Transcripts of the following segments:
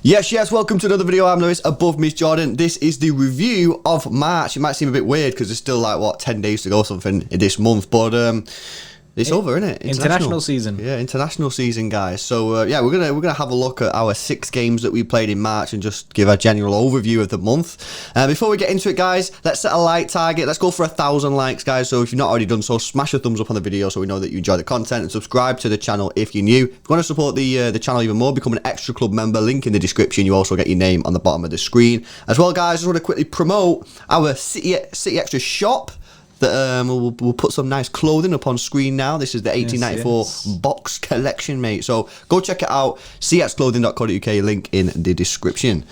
Yes, welcome to another video. I'm Lewis, above me is Jordan. This is the review of March. It might seem a bit weird because there's still like, what, 10 days to go or something in this month, but it's over, isn't it? International season. Yeah, international season, guys. So yeah, we're gonna have a look at our 6 games that we played in March and just give a general overview of the month. Before we get into it, guys, let's set a like target. Let's go for 1,000 likes, guys. So if you've not already done so, smash a thumbs up on the video so we know that you enjoy the content, and subscribe to the channel if you're new. If you want to support the channel even more, become an extra club member. Link in the description. You also get your name on the bottom of the screen as well, guys. I just want to quickly promote our City Extra shop. That we'll put some nice clothing up on screen now. This is the 1894 box collection, mate. So go check it out. cxclothing.co.uk, link in the description.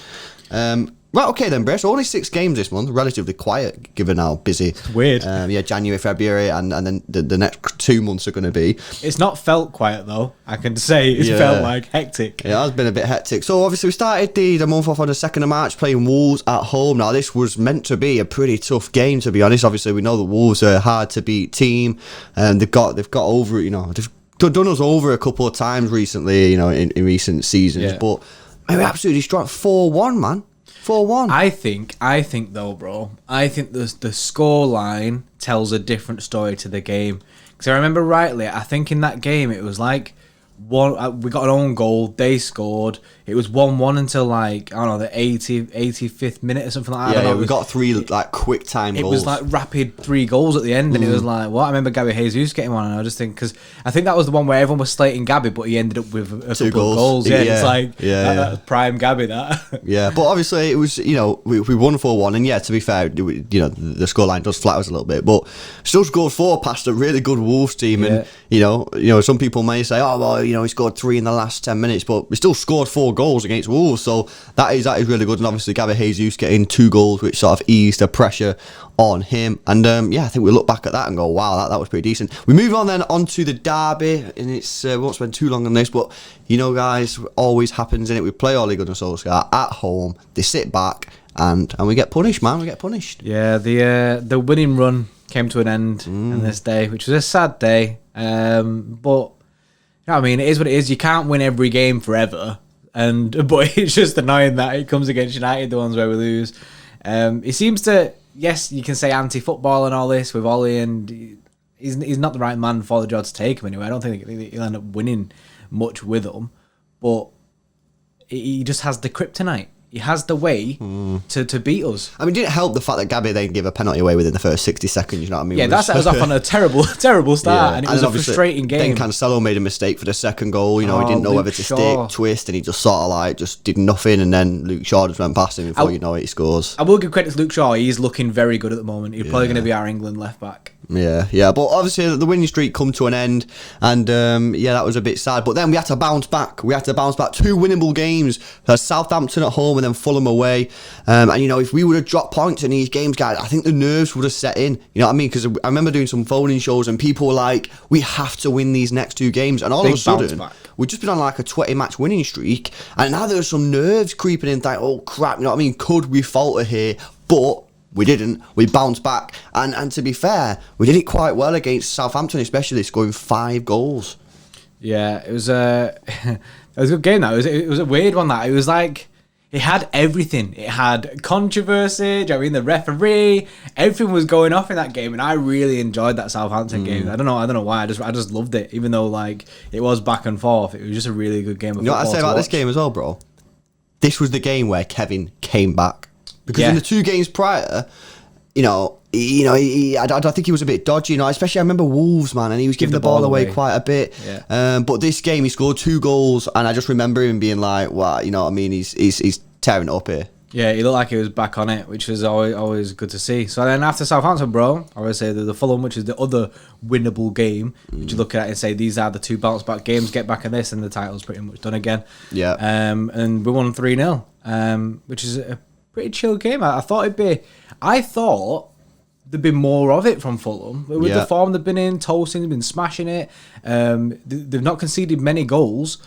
Right, okay then, Brace. Only 6 games this month. Relatively quiet, given how busy. Weird. Yeah, January, February, and then the next 2 months are going to be. It's not felt quiet, though. I can say it's felt like hectic. Yeah, it has been a bit hectic. So, obviously, we started the month off on the 2nd of March playing Wolves at home. Now, this was meant to be a pretty tough game, to be honest. Obviously, we know that Wolves are a hard-to-beat team, and they've got over it, you know. They've done us over a couple of times recently, you know, in recent seasons. Yeah. But we absolutely strong. 4-1, man. 4-1. I think though, bro, I think the score line tells a different story to the game. Because I remember rightly, I think in that game it was like we got an own goal, they scored. It was 1-1 until like, I don't know, the 85th minute or something like that. Yeah, we got 3 like quick time goals. It was like rapid 3 goals at the end, and it was like, what? I remember Gabby Jesus getting one, and I just think, because I think that was the one where everyone was slating Gabby, but he ended up with a 2 couple of goals. Yeah, it's like, that was prime Gabby, that. Yeah, but obviously it was, you know, we won 4-1, and yeah, to be fair, you know, the scoreline does flatter us a little bit, but still scored 4 past a really good Wolves team, and you know, some people may say, oh well, you know, he scored 3 in the last 10 minutes, but we still scored 4 goals against Wolves, so that is really good. And obviously Gabby Jesus getting 2 goals, which sort of eased the pressure on him. And yeah, I think we look back at that and go, wow, that was pretty decent. We move on then onto the derby, and it's we won't spend too long on this, but you know, guys, always happens in it. We play Ole Gunnar Solskjaer at home. They sit back and we get punished, man. We get punished. Yeah, the winning run came to an end on this day, which was a sad day. But you know what I mean, it is what it is. You can't win every game forever. But it's just annoying that it comes against United, the ones where we lose. He seems to, yes, you can say anti-football and all this with Ollie, and he's not the right man for the job to take him anyway. I don't think he'll end up winning much with them, but he just has the kryptonite. He has the way to beat us. I mean, it didn't help the fact that Gabby then gave a penalty away within the first 60 seconds, you know what I mean? Yeah, that set us off on a terrible start, and it was a frustrating game. Then Cancelo made a mistake for the second goal, you know, he didn't know whether to stick, twist, and he just sort of like, just did nothing, and then Luke Shaw just went past him before you know it, he scores. I will give credit to Luke Shaw, he's looking very good at the moment. He's probably going to be our England left-back. Yeah, but obviously the winning streak come to an end, and yeah, that was a bit sad. But then we had to bounce back. 2 winnable games. Southampton at home and then Fulham away. And you know, if we would have dropped points in these games, guys, I think the nerves would have set in. You know what I mean? Because I remember doing some phoning shows and people were like, "We have to win these next 2 games," and all of a sudden, we've just been on like a 20-match winning streak, and now there's some nerves creeping in. Like, oh crap, you know what I mean? Could we falter here? But we didn't. We bounced back. And to be fair, we did it quite well against Southampton, especially scoring 5 goals. Yeah, it was it was a good game, that. It was a weird one, that. It was like, it had everything. It had controversy, I mean, the referee, everything was going off in that game, and I really enjoyed that Southampton game. I don't know why. I just loved it, even though like it was back and forth. It was just a really good game of football. You know what I say about this game as well, bro? This was the game where Kevin came back. Because in the 2 games prior, I don't think he was a bit dodgy, you know, especially I remember Wolves, man, and he was giving the ball away quite a bit. Yeah. But this game, he scored 2 goals, and I just remember him being like, wow, you know what I mean, he's tearing it up here. Yeah, he looked like he was back on it, which was always good to see. So then after Southampton, bro, I would say the Fulham, which is the other winnable game, which you look at and say, these are the 2 bounce back games, get back in this, and the title's pretty much done again. Yeah. And we won 3-0, which is a pretty chill game. I thought there'd be more of it from Fulham. With the form they've been in, toasting, they've been smashing it. They've not conceded many goals.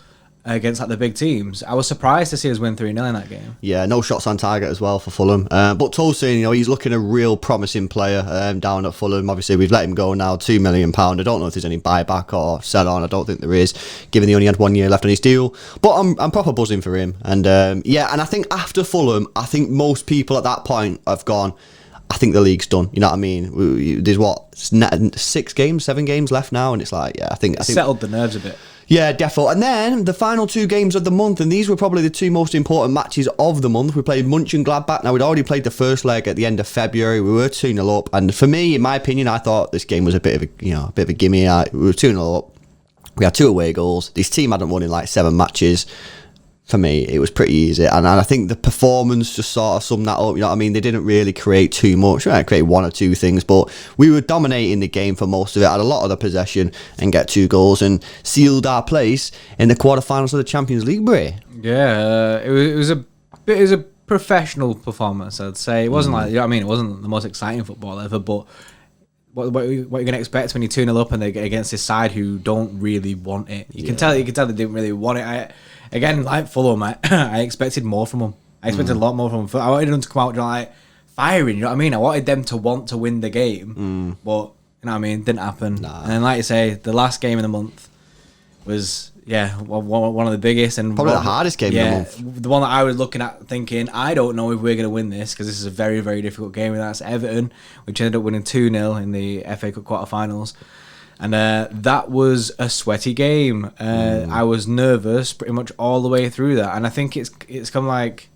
against like the big teams. I was surprised to see us win 3-0 in that game. Yeah, no shots on target as well for Fulham. But Tosin, he's looking a real promising player down at Fulham. Obviously, we've let him go now, £2 million. I don't know if there's any buyback or sell on. I don't think there is, given he only had 1 year left on his deal. But I'm proper buzzing for him. And and I think after Fulham, I think most people at that point have gone, I think the league's done. You know what I mean? There's 7 games left now, and it's like, I think settled the nerves a bit. Yeah, definitely. And then the final 2 games of the month, and these were probably the 2 most important matches of the month. We played Mönchengladbach. Now, we'd already played the first leg at the end of February. We were 2-0 up, and for me, in my opinion, I thought this game was a bit of a gimme. We were 2-0 up. We had 2 away goals. This team hadn't won in like 7 matches. For me, it was pretty easy, and I think the performance just sort of summed that up. You know what I mean? They didn't really create too much. They created 1 or 2 things, but we were dominating the game for most of it. Had a lot of the possession and get 2 goals and sealed our place in the quarterfinals of the Champions League. Bray. Yeah, it was a professional performance. I'd say it wasn't like, you know what I mean? It wasn't the most exciting football ever, but what you're going to expect when you're 2-0 up and they get against this side who don't really want it. You can tell they didn't really want it. Again, like Fulham, I expected more from them. I expected a lot more from them. I wanted them to come out like firing, you know what I mean? I wanted them to want to win the game, but you know what I mean? Didn't happen. Nah. And then, like you say, the last game of the month was one of the biggest and probably the hardest game of the month. The one that I was looking at thinking, I don't know if we're going to win this because this is a very, very difficult game, and that's Everton, which ended up winning 2-0 in the FA Cup quarterfinals. And that was a sweaty game. I was nervous pretty much all the way through that, and I think it's kind of like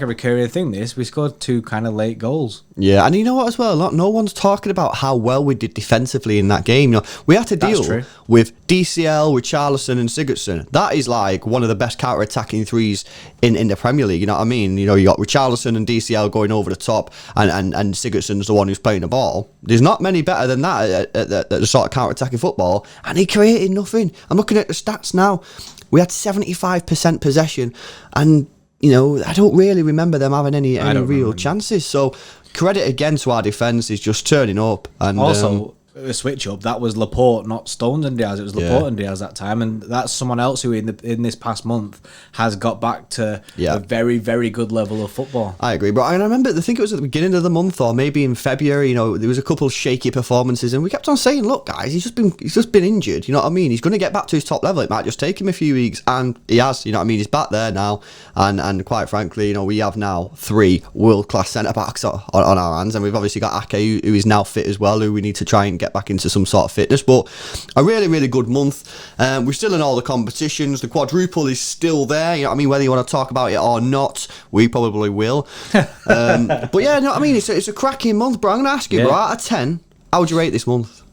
a recurring thing. We scored 2 kind of late goals. Yeah, and you know what as well? No one's talking about how well we did defensively in that game. We had to deal with DCL, with Richarlison and Sigurdsson. That is like one of the best counter-attacking threes in the Premier League. You know what I mean? You got Richarlison and DCL going over the top, and Sigurdsson's the one who's playing the ball. There's not many better than that at the sort of counter-attacking football, and he created nothing. I'm looking at the stats now. We had 75% possession, and I don't really remember them having any real chances. So credit again to our defence is just turning up. And also, a switch up, that was Laporte, not Stones and Diaz. It was Laporte and Diaz that time, and that's someone else who in this past month has got back to a very, very good level of football. I agree, but I remember, I think it was at the beginning of the month or maybe in February, there was a couple of shaky performances, and we kept on saying, look guys, he's just been injured, you know what I mean? He's going to get back to his top level. It might just take him a few weeks, and he has, you know what I mean? He's back there now, and quite frankly, we have now 3 world-class centre-backs on our hands, and we've obviously got Ake, who is now fit as well, who we need to try and get back into some sort of fitness. But a really, really good month. We're still in all the competitions. The quadruple is still there, you know what I mean? Whether you want to talk about it or not, we probably will. But yeah, you know what I mean? It's a cracking month, bro. I'm going to ask you, bro, out of 10, how would you rate this month?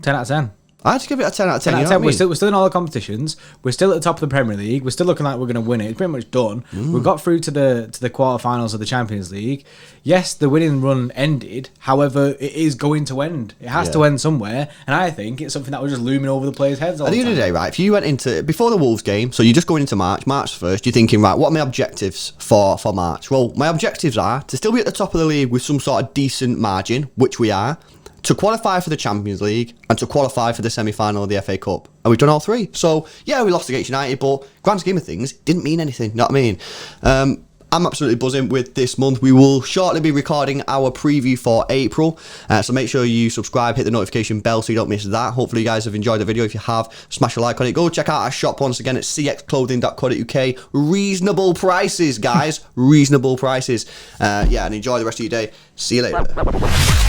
10 out of 10. I had to give it a 10 out of 10. 10 out of 10. We're still in all the competitions. We're still at the top of the Premier League. We're still looking like we're going to win it. It's pretty much done. We've got through to the quarterfinals of the Champions League. Yes, the winning run ended. However, it is going to end. It has to end somewhere. And I think it's something that was just looming over the players' heads all the time. At the end of the day, right, if you went into, before the Wolves game, so you're just going into March 1st, you're thinking, right, what are my objectives for March? Well, my objectives are to still be at the top of the league with some sort of decent margin, which we are, to qualify for the Champions League, and to qualify for the semi-final of the FA Cup. And we've done all 3. So, yeah, we lost against United, but grand scheme of things, didn't mean anything, you know what I mean? I'm absolutely buzzing with this month. We will shortly be recording our preview for April, so make sure you subscribe, hit the notification bell so you don't miss that. Hopefully you guys have enjoyed the video. If you have, smash a like on it. Go check out our shop once again at cxclothing.co.uk. Reasonable prices, guys. Reasonable prices. And enjoy the rest of your day. See you later.